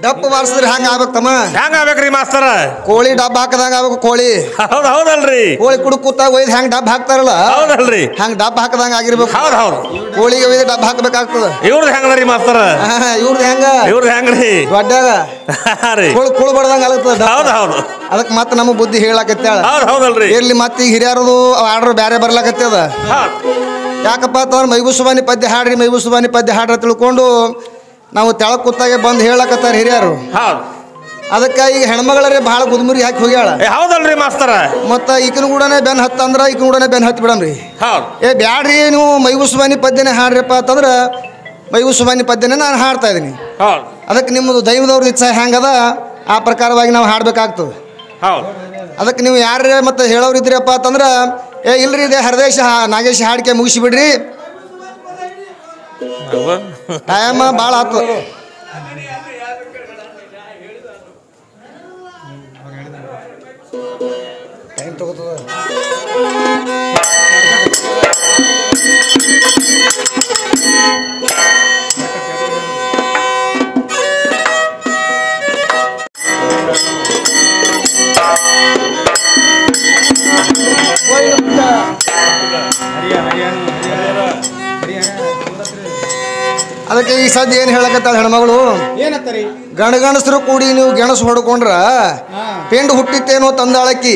ಡಪ್ಪ ಬಾರಿಸಿದ್ರೆ ಹ್ಯಾಂಗ ಆಗ್ಬೇಕು ತಮ್ಮ? ಹ್ಯಾಂಗ ಆಗ್ಬೇಕ್ರಿ ಮಾಸ್ತರ? ಕೋಳಿ ಡಬ್ಬ ಹಾಕದಂಗ ಆಗ್ಬೇಕು. ಕೋಳಿ ಹೌದಲ್ರಿ? ಕೋಳಿ ಕುಡುಕ್ ಕೂತಾಗ ಒಯ್ದು ಹೆಂಗ್ ಡಬ್ಬ ಹಾಕ್ತಾರಲ್ಲ, ಹೌದಲ್ರಿ? ಹಂಗ ಡಬ್ಬ ಹಾಕದಂಗ ಆಗಿರ್ಬೇಕು. ಹೌದು. ಕೋಳಿಗೆ ಒಯ್ದು ಡಬ್ಬ ಹಾಕ್ಬೇಕಾಗ್ತದ. ಇವ್ರದ್ದು ಹೆಂಗದ್ರಿ ಮಾಸ್ತರ? ಇವ್ರದ್ದು ಹೆಂಗ್ರಿ? ದೊಡ್ಡಾಗ ಕುಳು ಬಡ್ದಂಗ ಆಗ್ತದ. ಹೌದು. ಅದಕ್ಕೆ ಮತ್ತೆ ನಮಗ್ ಬುದ್ಧಿ ಹೇಳಾಕತ್ತೇಳ. ಹೌದಲ್ರಿ? ಇರ್ಲಿ ಮತ್ತೆ ಈಗ ಹಿರಿಯರದು ಆರ್ಡರ್ ಬ್ಯಾರೆ ಬರ್ಲಾಕತ್ತದ. ಯಾಕಪ್ಪ ಅಂತಂದ್ರೆ ಮೈಬೂಸುಬಾನಿ ಪದ್ಯ ಹಾಡ್ರಿ, ಮೈಬೂಸುಬಾನಿ ಪದ್ಯ ಹಾಡ್ರಿ ತಿಳ್ಕೊಂಡು ನಾವು ತೆಳಕ್ ಕೂತಾಗೆ ಬಂದು ಹೇಳಕತ್ತಾರ ಹಿರಿಯರು. ಅದಕ್ಕೆ ಈಗ ಹೆಣ್ಮಗಳರೇ ಬಹಳ ಗುದ್ಮುರಿ ಹಾಕಿ ಹೋಗ್ಯಾಳ. ಹೌದಲ್ರಿ ಮಾಸ್ತರ? ಮತ್ತ ಈಕಿನ ಕೂಡನೇ ಬೆನ್ ಹತ್ತಂದ್ರ ಈಕಿನ ಕೂಡನೇ ಬೆನ್ ಹತ್ತಿ ಬಿಡಮ್ರಿ. ಬ್ಯಾಡ್ರಿ ನೀವು ಮೈಬೂಸುಬಾನಿ ಪದ್ಯನೇ ಹಾಡ್ರಿಪ್ಪ ಅಂತಂದ್ರ ಮೈಬೂಸುಬಾನಿ ಪದ್ಯನೇ ನಾನು ಹಾಡ್ತಾ ಇದೀನಿ. ಅದಕ್ಕೆ ನಿಮ್ಮದು ದೈವದವ್ರ ಇಚ್ಛೆ ಹೆಂಗದ ಆ ಪ್ರಕಾರವಾಗಿ ನಾವು ಹಾಡ್ಬೇಕಾಗ್ತದೆ. ಅದಕ್ಕೆ ನೀವು ಯಾರೇ ಮತ್ತೆ ಹೇಳೋರು ಇದ್ರಪ್ಪ ಅಂತಂದ್ರ ಇಲ್ರಿ ಇದೆ ಹರದೇಶ ನಾಗೇಶ್ ಹಾಡಿಕೆ ಮುಗಿಸಿಬಿಡ್ರಿ, ಟೈಮ್ ಭಾಳ ಆತು. ಟೈಮ್ ತಗೋತದ. ಅದಕ್ಕೆ ಈ ಸದ್ಯ ಏನ್ ಹೇಳಕತ್ತಾಳ ಹೆಣ್ಮಗಳು, ಗಣಗಣಸರು ಕೂಡಿ ನೀವು ಗೆಣಸು ಹೊಡ್ಕೊಂಡ್ರ ಪೆಂಡ್ ಹುಟ್ಟಿತ್ತೇನೋ ತಂದಾಳಕ್ಕಿ.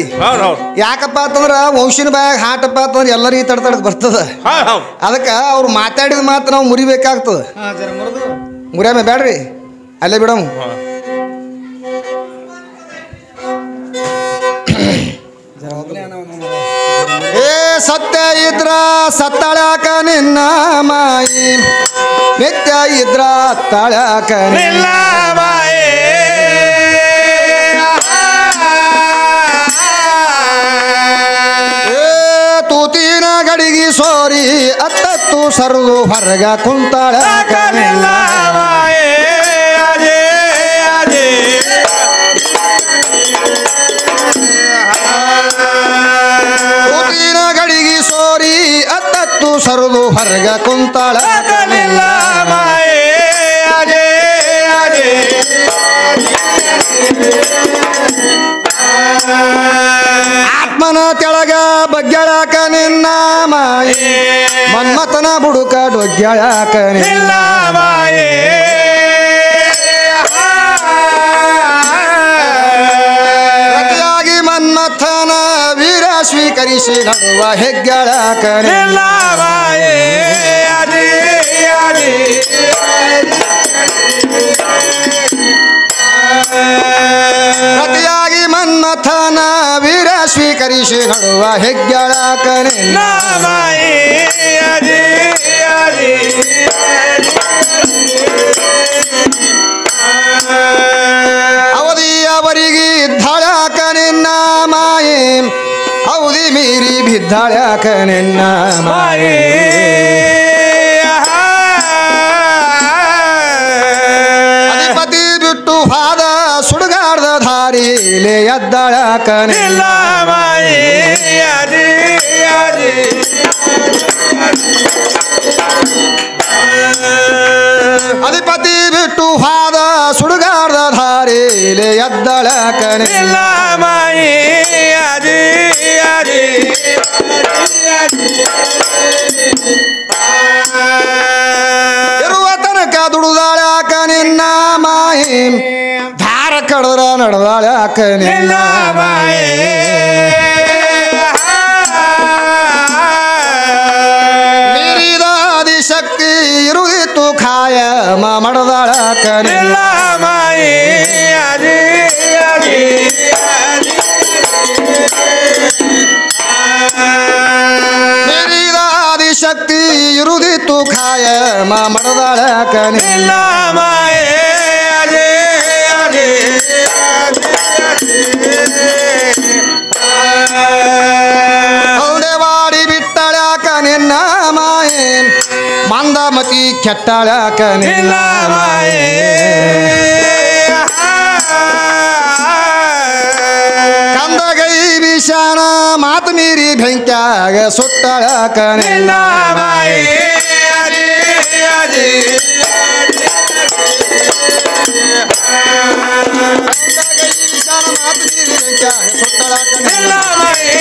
ಯಾಕಪ್ಪ ಅಂತಂದ್ರ ವಂಶಿನ ಬಾಯಾಗ ಹಾಟಪ್ಪ ಅಂತಂದ್ರೆ ಎಲ್ಲರಿಗೂ ತಡ್ತಡ್ ಬರ್ತದ. ಅದಕ್ಕೆ ಅವ್ರು ಮಾತಾಡಿದ ಮಾತು ನಾವು ಮುರಿಬೇಕಾಗ್ತದ. ಮುರಿಯಮೆ ಬ್ಯಾಡ್ರಿ, ಅಲ್ಲೇ ಬಿಡಮ್. ಏ ಸತ್ಯ ಇದ್ರ ಸತ್ತಾಳ್ಯಾಕ ನಿನ್ನ ಮಾಯಿ, ನಿತ್ಯ ಇದ್ರ ತಾಳ್ಯಾಕ ನಿನ್ನ ಮಾಯಿ. ತೂತಿನ ಗಡಿಗೆ ಸೋರಿ ಅತ್ತತ್ತು ಸರ್ದು ಹೊರಗ ಕುಂತಾಳ್ಯಾಕ ನಿನ್ನ ಮಾಯಿ. ಗಡಿಗೆ ಸೋರಿ ಅತ್ತತ್ತು ಸರುದು ಹೊರಗ ಕುಂತಾಳ ಆತ್ಮನ ತೆಳಗ ಬಗ್ಗ್ಯಾಳಕ ನಿನ್ನ ಮಾಯಿ, ಮನ್ಮಥನ ಬುಡುಕ ಡೊಗ್ಗ್ಯಾಳಕ ನಿನ್ನ ಮಾಯಿ. ಸ್ವೀಕರಿಸಿ ನಡುವ ಹೆಗ್ಗಳಕನೆ ಪ್ರತಿಯಾಗಿ ಮನ್ಮಥನ ವೀರ ಸ್ವೀಕರಿಸಿ ನಡುವ ಹೆಗ್ಗಳಕನೆ ಅವಧಿಯವರಿಗೆ ಇದ್ದಾಳ್ಯಾಕ ನಿನ್ನ ಮಾಯೆ ಅವಧಿ ಮೀರಿ ಬಿದ್ದಾಳ್ಯಾಕ ನಿನ್ನ ಮಾಯೆ ಅಧಿಪತಿ ಬಿಟ್ಟು ಹಾದ ಸುಡುಗಾಡ್ದ ದಾರಿಲೆ ಎದ್ದಾಳ್ಯಾಕ ನಿನ್ನ ಮಾಯೆ ಅಧಿಪತಿ ಬಿಟ್ಟು ಹಾದ ಸುಡುಗಾಡ್ದ ಧಾರಿಲೆ ಎದ್ದಳಕನೆ ಮಾಯೆ ಇರುವ ತನಕ ದುಡುದಾಳ್ಯಾಕ ನಿನ್ನ ಮಾಯೆ ಧಾರ ಕಡದ್ರ ನಡದಾಳ್ಯಾಕ ನಿನ್ನ ಮಾಯೆ ಶಕ್ತಿ ಇರುದಿತ್ತು ಖಾಯ ಮಡದಾಳಕ ನಿನ್ನ ಮಾಯೆ ಮೇರಿದಾದಿ ಶಕ್ತಿ ಇರುದಿತ್ತು ಖಾಯ ಮಡದಾಳಕ ನಿನ್ನ ಮಾಯೆ ಹೌಡೆವಾಡಿ ಬಿಟ್ಟಳ್ಯಾಕ ನಿನ್ನ ಮಾಯೆ ಮಂದಮತಿ ಕೆಟ್ಟಳ್ಯಾಕ ನಿನ್ನ ಮಾಯೆ ಕಂದಗೈ ವಿಷಾಣ ಮಾತು ಮೀರಿ ಬೆಂಕ್ಯಾಗ ಸುಟ್ಟಳ್ಯಾಕ ನಿನ್ನ ಮಾಯೆ ಕಂದಗೈ ವಿಷಾಣ ಮಾತು ಮೀರಿ ಬೆಂಕ್ಯಾಗ ಸುಟ್ಟಳ್ಯಾಕ ನಿನ್ನ ಮಾಯೆ